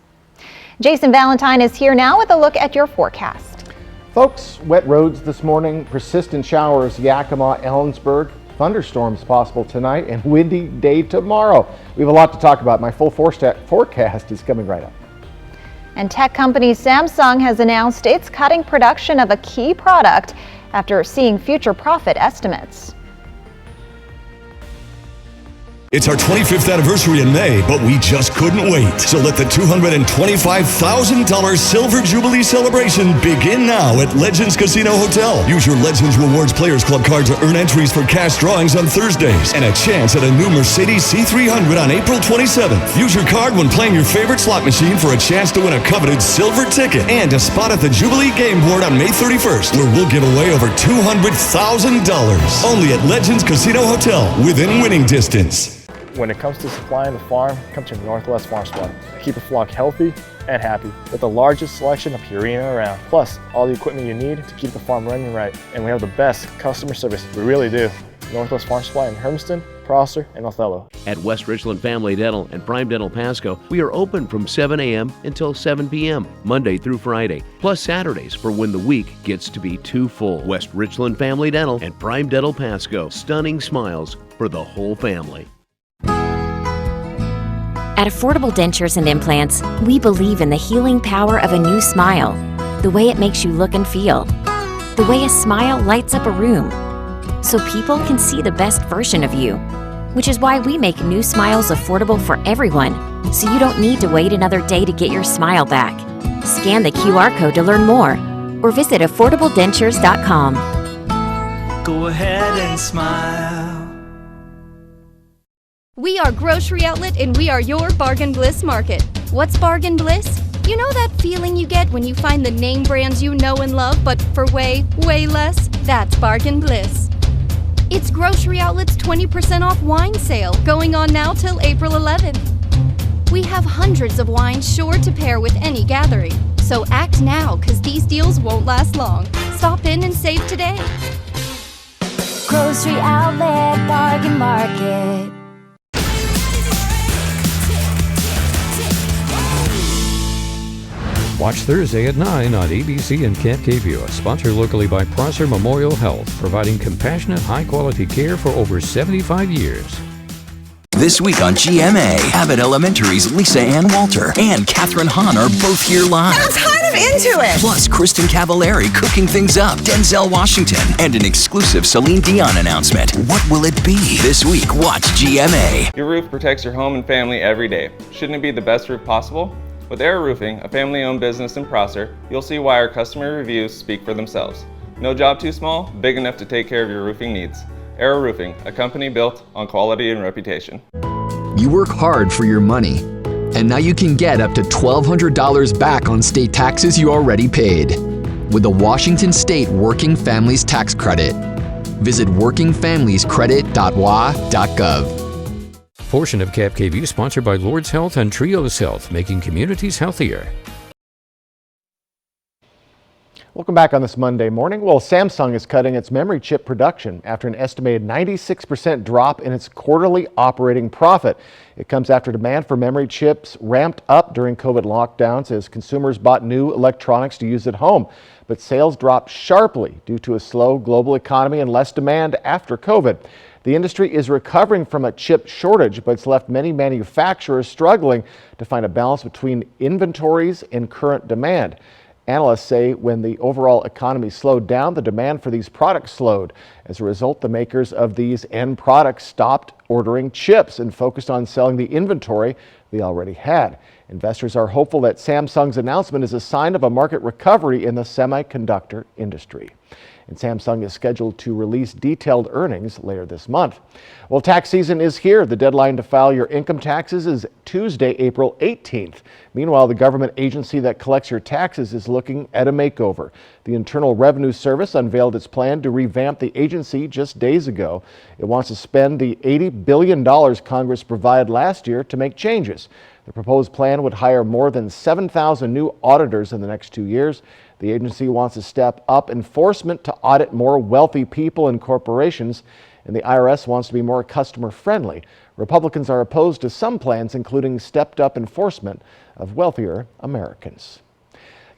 Jason Valentine is here now with a look at your forecast. Folks, wet roads this morning, persistent showers Yakima, Ellensburg, thunderstorms possible tonight, and windy day tomorrow. We have a lot to talk about. My full forecast is coming right up. And tech company Samsung has announced it's cutting production of a key product after seeing future profit estimates. It's our 25th anniversary in May, but we just couldn't wait. So let the $225,000 Silver Jubilee celebration begin now at Legends Casino Hotel. Use your Legends Rewards Players Club card to earn entries for cash drawings on Thursdays and a chance at a new Mercedes C300 on April 27th. Use your card when playing your favorite slot machine for a chance to win a coveted silver ticket and a spot at the Jubilee Game Board on May 31st, where we'll give away over $200,000. Only at Legends Casino Hotel, within winning distance. When it comes to supplying the farm, come to Northwest Farm Supply. Keep a flock healthy and happy with the largest selection of Purina around, plus all the equipment you need to keep the farm running right. And we have the best customer service, we really do. Northwest Farm Supply in Hermiston, Prosser, and Othello. At West Richland Family Dental and Prime Dental Pasco, we are open from 7 a.m. until 7 p.m., Monday through Friday, plus Saturdays for when the week gets to be too full. West Richland Family Dental and Prime Dental Pasco, stunning smiles for the whole family. At Affordable Dentures and Implants, we believe in the healing power of a new smile, the way it makes you look and feel, the way a smile lights up a room, so people can see the best version of you, which is why we make new smiles affordable for everyone, so you don't need to wait another day to get your smile back. Scan the QR code to learn more, or visit affordabledentures.com. Go ahead and smile. We are Grocery Outlet and we are your Bargain Bliss Market. What's Bargain Bliss? You know that feeling you get when you find the name brands you know and love, but for way, way less? That's Bargain Bliss. It's Grocery Outlet's 20% off wine sale going on now till April 11th. We have hundreds of wines sure to pair with any gathering. So act now, because these deals won't last long. Stop in and save today. Grocery Outlet Bargain Market. Watch Thursday at 9 on ABC and Camp KView, sponsored locally by Prosser Memorial Health, providing compassionate, high-quality care for over 75 years. This week on GMA, Abbott Elementary's Lisa Ann Walter and Katherine Hahn are both here live. I'm kind of into it. Plus, Kristen Cavallari cooking things up, Denzel Washington, and an exclusive Celine Dion announcement. What will it be? This week, watch GMA. Your roof protects your home and family every day. Shouldn't it be the best roof possible? With Air Roofing, a family-owned business in Prosser, you'll see why our customer reviews speak for themselves. No job too small, big enough to take care of your roofing needs. Air Roofing, a company built on quality and reputation. You work hard for your money, and now you can get up to $1,200 back on state taxes you already paid with the Washington State Working Families Tax Credit. Visit workingfamiliescredit.wa.gov. Portion of Cap KView sponsored by Lord's Health and Trios Health, making communities healthier. Welcome back on this Monday morning. Well, Samsung is cutting its memory chip production after an estimated 96% drop in its quarterly operating profit. It comes after demand for memory chips ramped up during COVID lockdowns as consumers bought new electronics to use at home. But sales dropped sharply due to a slow global economy and less demand after COVID. The industry is recovering from a chip shortage, but it's left many manufacturers struggling to find a balance between inventories and current demand. Analysts say when the overall economy slowed down, the demand for these products slowed. As a result, the makers of these end products stopped ordering chips and focused on selling the inventory they already had. Investors are hopeful that Samsung's announcement is a sign of a market recovery in the semiconductor industry. And Samsung is scheduled to release detailed earnings later this month. Well, tax season is here. The deadline to file your income taxes is Tuesday, April 18th. Meanwhile, the government agency that collects your taxes is looking at a makeover. The Internal Revenue Service unveiled its plan to revamp the agency just days ago. It wants to spend the $80 billion Congress provided last year to make changes. The proposed plan would hire more than 7,000 new auditors in the next 2 years. The agency wants to step up enforcement to audit more wealthy people and corporations, and the IRS wants to be more customer-friendly. Republicans are opposed to some plans, including stepped-up enforcement of wealthier Americans.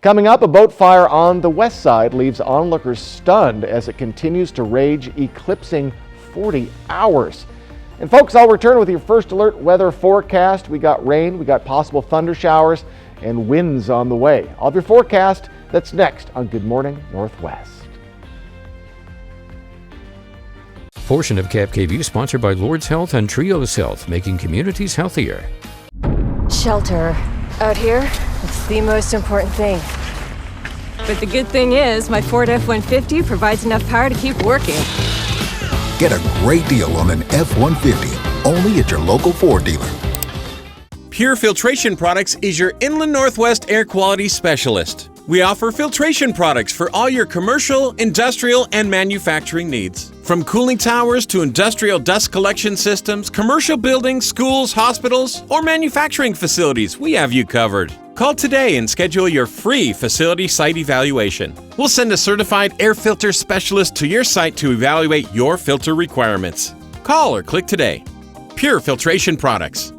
Coming up, a boat fire on the west side leaves onlookers stunned as it continues to rage, eclipsing 40 hours. And folks, I'll return with your first alert weather forecast. We got rain, we got possible thunder showers, and winds on the way. I'll have your forecast. That's next on Good Morning Northwest. Portion of Cap KView sponsored by Lord's Health and Trios Health, making communities healthier. Shelter. Out here, it's the most important thing. But the good thing is, my Ford F-150 provides enough power to keep working. Get a great deal on an F-150, only at your local Ford dealer. Pure Filtration Products is your Inland Northwest air quality specialist. We offer filtration products for all your commercial, industrial, and manufacturing needs. From cooling towers to industrial dust collection systems, commercial buildings, schools, hospitals, or manufacturing facilities, we have you covered. Call today and schedule your free facility site evaluation. We'll send a certified air filter specialist to your site to evaluate your filter requirements. Call or click today. Pure Filtration Products.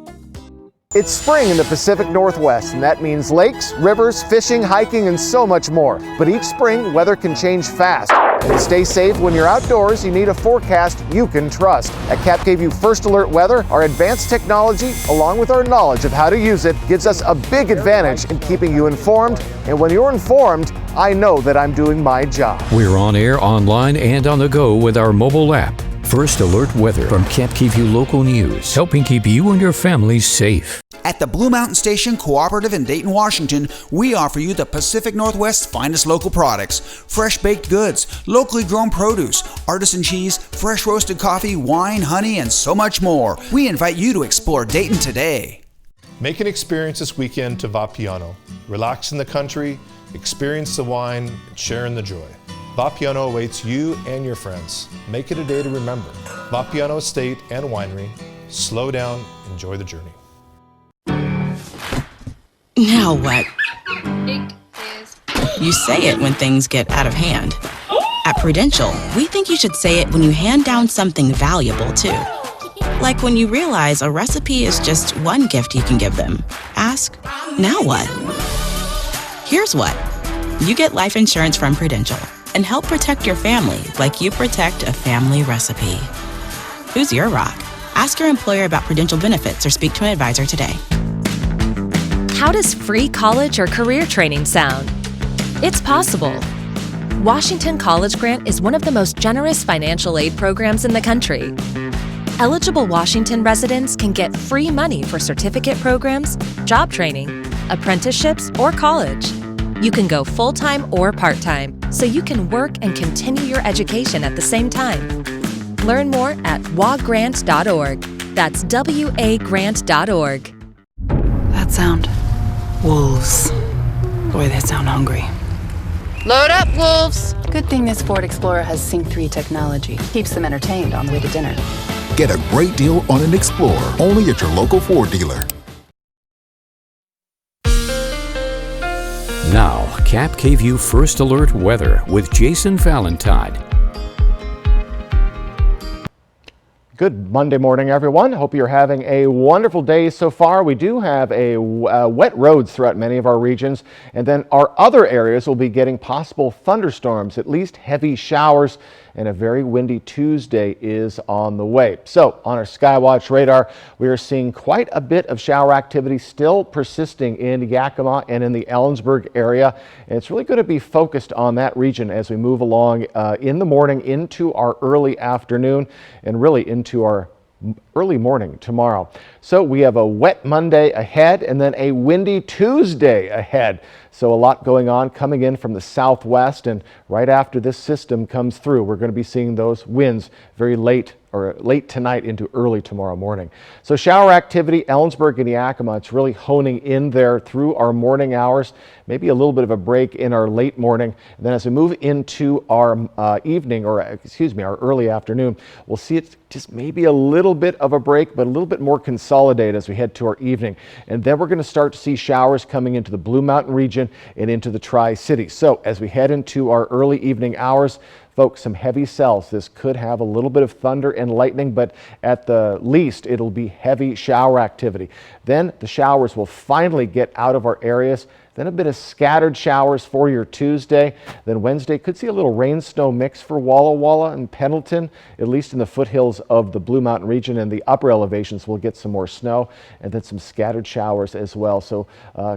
It's spring in the Pacific Northwest, and that means lakes, rivers, fishing, hiking, and so much more. But each spring, weather can change fast. And to stay safe when you're outdoors, you need a forecast you can trust. At Cap KView First Alert Weather, our advanced technology, along with our knowledge of how to use it, gives us a big advantage in keeping you informed. And when you're informed, I know that I'm doing my job. We're on air, online, and on the go with our mobile app. First Alert Weather from Cap KView Local News, helping keep you and your family safe. At the Blue Mountain Station Cooperative in Dayton, Washington, we offer you the Pacific Northwest's finest local products. Fresh baked goods, locally grown produce, artisan cheese, fresh roasted coffee, wine, honey, and so much more. We invite you to explore Dayton today. Make an experience this weekend to Vapiano. Relax in the country, experience the wine, and share in the joy. Vapiano awaits you and your friends. Make it a day to remember. Vapiano Estate and Winery. Slow down, enjoy the journey. Now what? You say it when things get out of hand. At Prudential, we think you should say it when you hand down something valuable, too. Like when you realize a recipe is just one gift you can give them. Ask, now what? Here's what. You get life insurance from Prudential and help protect your family like you protect a family recipe. Who's your rock? Ask your employer about Prudential benefits or speak to an advisor today. How does free college or career training sound? It's possible. Washington College Grant is one of the most generous financial aid programs in the country. Eligible Washington residents can get free money for certificate programs, job training, apprenticeships, or college. You can go full-time or part-time, so you can work and continue your education at the same time. Learn more at wagrant.org. That's wagrant.org. That sound. Wolves. Boy, they sound hungry. Load up, wolves! Good thing this Ford Explorer has Sync 3 technology. Keeps them entertained on the way to dinner. Get a great deal on an Explorer, only at your local Ford dealer. Now, Cap KVUE First Alert Weather with Jason Valentine. Good Monday morning, everyone. Hope you're having a wonderful day so far. We do have wet roads throughout many of our regions, and then our other areas will be getting possible thunderstorms, at least heavy showers, and a very windy Tuesday is on the way. So on our Skywatch radar, we are seeing quite a bit of shower activity still persisting in Yakima and in the Ellensburg area. And it's really going to be focused on that region as we move along in the morning into our early afternoon and really into our early morning tomorrow. So we have a wet Monday ahead and then a windy Tuesday ahead. So a lot going on coming in from the southwest, and right after this system comes through, we're going to be seeing those winds very late tonight into early tomorrow morning. So shower activity, Ellensburg and Yakima, it's really honing in there through our morning hours, maybe a little bit of a break in our late morning. And then as we move into our our early afternoon, we'll see it just maybe a little bit of a break, but a little bit more consolidated as we head to our evening. And then we're going to start to see showers coming into the Blue Mountain region and into the Tri-Cities. So as we head into our early evening hours, folks, some heavy cells. This could have a little bit of thunder and lightning, but at the least, it'll be heavy shower activity. Then the showers will finally get out of our areas. Then a bit of scattered showers for your Tuesday. Then Wednesday could see a little rain-snow mix for Walla Walla and Pendleton, at least in the foothills of the Blue Mountain region, and the upper elevations will get some more snow, and then some scattered showers as well. So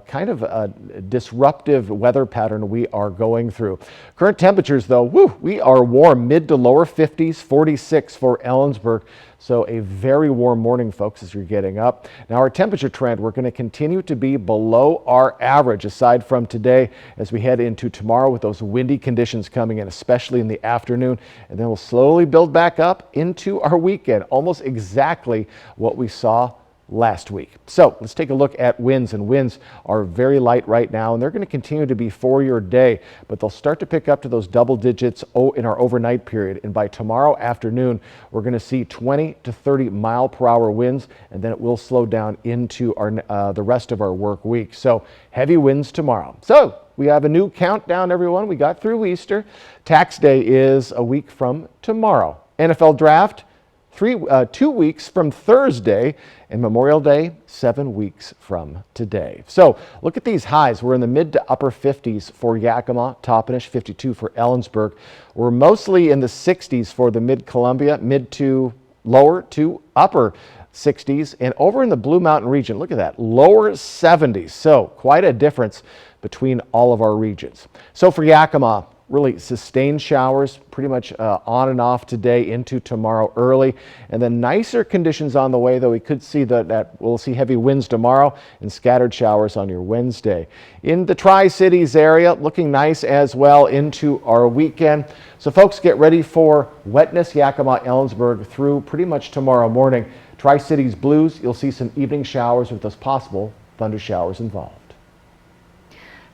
kind of a disruptive weather pattern we are going through. Current temperatures though, we are warm, mid to lower 50s, 46 for Ellensburg. So a very warm morning, folks, as you're getting up. Now our temperature trend, we're going to continue to be below our average aside from today as we head into tomorrow with those windy conditions coming in, especially in the afternoon. And then we'll slowly build back up into our weekend, almost exactly what we saw last week. So let's take a look at winds, and winds are very light right now, and they're going to continue to be for your day, but they'll start to pick up to those double digits in our overnight period. And by tomorrow afternoon, we're going to see 20 to 30 mile per hour winds, and then it will slow down into our the rest of our work week. So heavy winds tomorrow. So we have a new countdown, everyone. We got through Easter. Tax Day is a week from tomorrow. NFL Draft 2 weeks from Thursday, and Memorial Day 7 weeks from today. So look at these highs. We're in the mid to upper 50s for Yakima, Toppenish, 52 for Ellensburg. We're mostly in the 60s for the Mid-Columbia, mid to lower to upper 60s. And over in the Blue Mountain region, look at that, lower 70s. So quite a difference between all of our regions. So for Yakima, really sustained showers pretty much on and off today into tomorrow early, and then nicer conditions on the way, though we could see that we'll see heavy winds tomorrow and scattered showers on your Wednesday. In the Tri-Cities area, looking nice as well into our weekend. So folks, get ready for wetness, Yakima, Ellensburg through pretty much tomorrow morning. Tri-Cities blues, you'll see some evening showers with those possible thunder showers involved.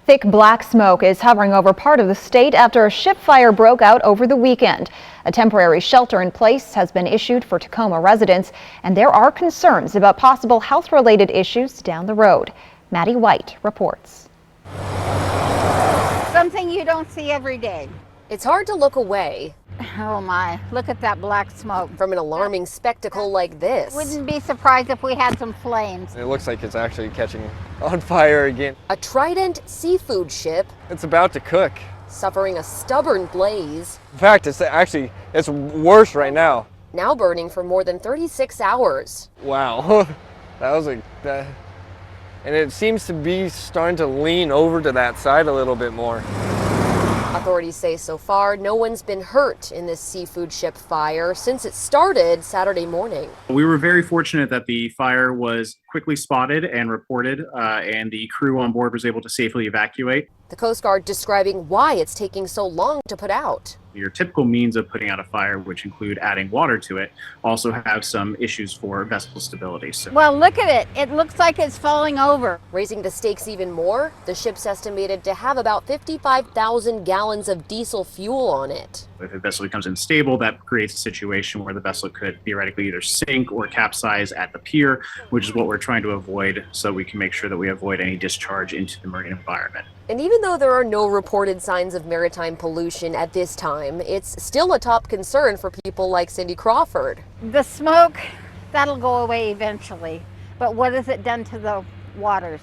Thick black smoke is hovering over part of the state after a ship fire broke out over the weekend. A temporary shelter in place has been issued for Tacoma residents, and there are concerns about possible health-related issues down the road. Maddie White reports. The something you don't see every day. It's hard to look away. Oh my, look at that black smoke. From an alarming spectacle like this. Wouldn't be surprised if we had some flames. It looks like it's actually catching on fire again. A Trident seafood ship. It's about to cook. Suffering a stubborn blaze. In fact, it's worse right now. Now burning for more than 36 hours. Wow, and it seems to be starting to lean over to that side a little bit more. Authorities say so far no one's been hurt in this seafood ship fire since it started Saturday morning. We were very fortunate that the fire was quickly spotted and reported, and the crew on board was able to safely evacuate. The Coast Guard describing why it's taking so long to put out. Your typical means of putting out a fire, which include adding water to it, also have some issues for vessel stability. Well, look at it. It looks like it's falling over. Raising the stakes even more, the ship's estimated to have about 55,000 gallons of diesel fuel on it. If a vessel becomes unstable, that creates a situation where the vessel could theoretically either sink or capsize at the pier, which is what we're trying to avoid, so we can make sure that we avoid any discharge into the marine environment. And even though there are no reported signs of maritime pollution at this time, it's still a top concern for people like Cindy Crawford. The smoke, that'll go away eventually. But what has it done to the waters?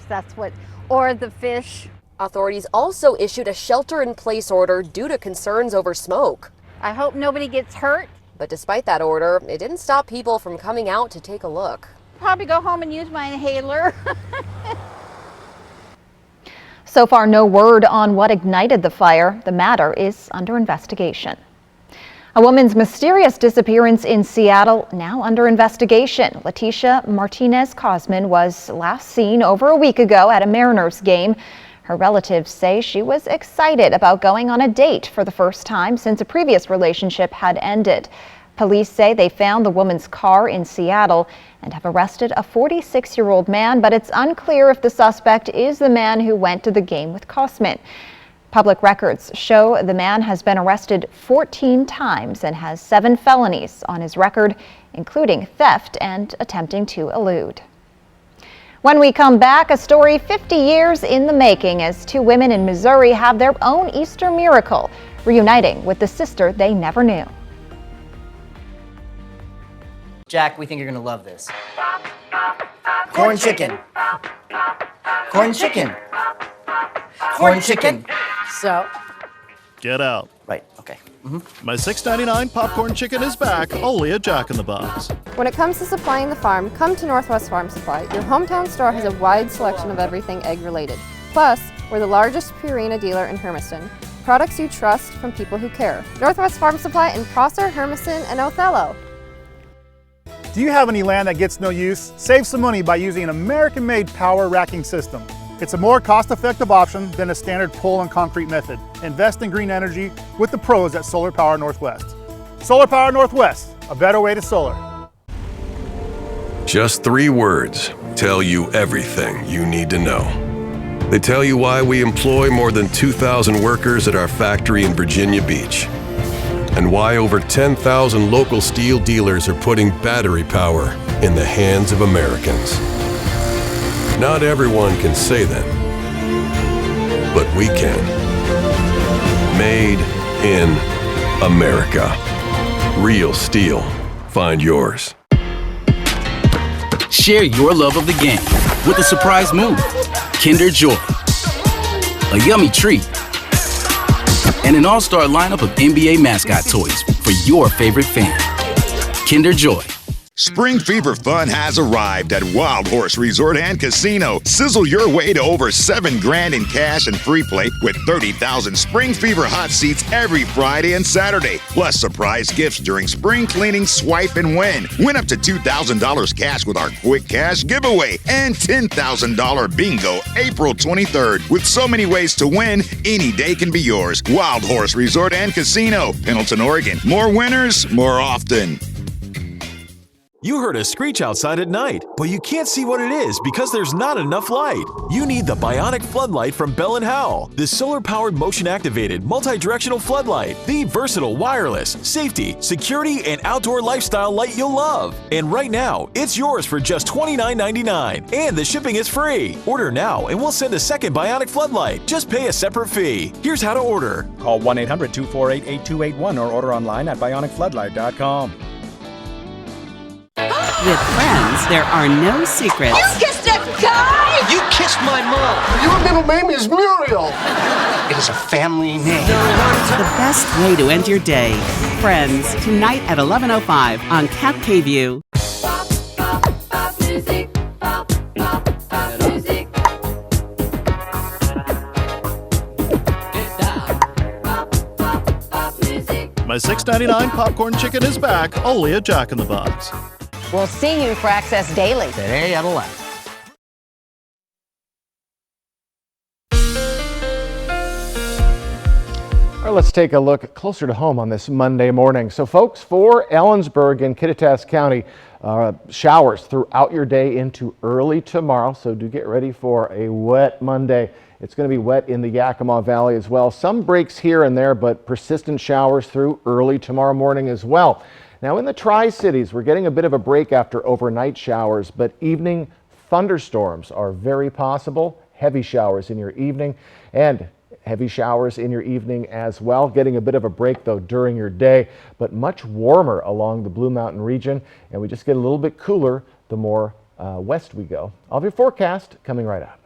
Or the fish? Authorities also issued a shelter-in-place order due to concerns over smoke. I hope nobody gets hurt. But despite that order, it didn't stop people from coming out to take a look. Probably go home and use my inhaler. So far, no word on what ignited the fire. The matter is under investigation. A woman's mysterious disappearance in Seattle now under investigation. Letitia Martinez Cosman was last seen over a week ago at a Mariners game. Her relatives say she was excited about going on a date for the first time since a previous relationship had ended. Police say they found the woman's car in Seattle and have arrested a 46-year-old man, but it's unclear if the suspect is the man who went to the game with Cosman. Public records show the man has been arrested 14 times and has 7 felonies on his record, including theft and attempting to elude. When we come back, a story 50 years in the making as 2 women in Missouri have their own Easter miracle, reuniting with the sister they never knew. Jack, we think you're gonna love this. Corn chicken. Corn chicken. Corn chicken. So? Get out. Right, okay. My $6.99 popcorn chicken is back, only at Jack in the Box. When it comes to supplying the farm, come to Northwest Farm Supply. Your hometown store has a wide selection of everything egg-related. Plus, we're the largest Purina dealer in Hermiston. Products you trust from people who care. Northwest Farm Supply in Prosser, Hermiston, and Othello. Do you have any land that gets no use? Save some money by using an American-made power racking system. It's a more cost-effective option than a standard pole and concrete method. Invest in green energy with the pros at Solar Power Northwest. Solar Power Northwest, a better way to solar. Just 3 words tell you everything you need to know. They tell you why we employ more than 2,000 workers at our factory in Virginia Beach, and why over 10,000 local steel dealers are putting battery power in the hands of Americans. Not everyone can say that, but we can. Made in America. Real steel. Find yours. Share your love of the game with a surprise move. Kinder Joy. A yummy treat. And an all-star lineup of NBA mascot toys for your favorite fan. Kinder Joy. Spring Fever fun has arrived at Wild Horse Resort and Casino. Sizzle your way to over $7 grand in cash and free play with 30,000 Spring Fever hot seats every Friday and Saturday. Plus surprise gifts during spring cleaning, swipe and win. Win up to $2,000 cash with our quick cash giveaway and $10,000 bingo April 23rd. With so many ways to win, any day can be yours. Wild Horse Resort and Casino, Pendleton, Oregon. More winners, more often. You heard a screech outside at night, but you can't see what it is because there's not enough light. You need the Bionic Floodlight from Bell & Howell, the solar-powered, motion-activated, multi-directional floodlight, the versatile wireless, safety, security, and outdoor lifestyle light you'll love. And right now, it's yours for just $29.99, and the shipping is free. Order now, and we'll send a second Bionic Floodlight. Just pay a separate fee. Here's how to order. Call 1-800-248-8281 or order online at bionicfloodlight.com. With friends, there are no secrets. You kissed that guy! You kissed my mom! Your middle name is Muriel! It is a family name. The best way to end your day. Friends, tonight at 11:05 on Cap KView. My $6.99 popcorn chicken is back, only at Jack in the Box. We'll see you for Access Daily Today at 11. All right, let's take a look closer to home on this Monday morning. So folks, for Ellensburg and Kittitas County, showers throughout your day into early tomorrow. So do get ready for a wet Monday. It's going to be wet in the Yakima Valley as well. Some breaks here and there, but persistent showers through early tomorrow morning as well. Now in the Tri-Cities, we're getting a bit of a break after overnight showers, but evening thunderstorms are very possible. Heavy showers in your evening and heavy showers in your evening as well. Getting a bit of a break though during your day, but much warmer along the Blue Mountain region. And we just get a little bit cooler the more west we go. I'll have your forecast coming right up.